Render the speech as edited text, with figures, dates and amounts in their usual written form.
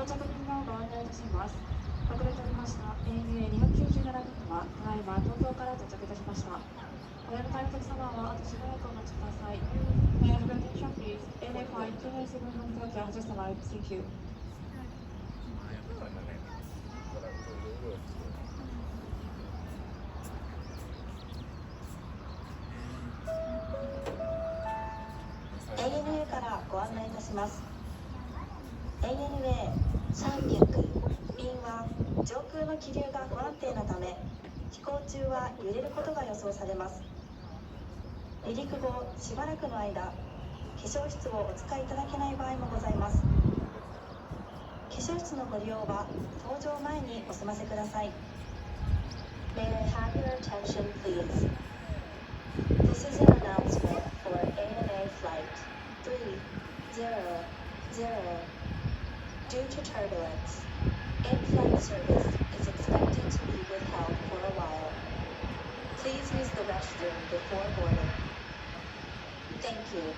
着便をご案内いたします。遅れておりました ANA297 便はただいま東京から到着いたしました。お出迎えのお客様はあとしばらくお待ちください。May I have your attention please? ANA Flight 297 from Tokyo has just arrived. Thank you. からご案内いたします。ANA300 便は上空の気流が不安定なため飛行中は揺れることが予想されます。離陸後しばらくの間化粧室をお使いいただけない場合もございます。化粧室のご利用は搭乗前にお済ませください。 May I have your attention please? This is an announcement for ANA flight 300. Due to turbulence, in-flight service is expected to be withheld for a while. Please use the restroom before boarding. Thank you.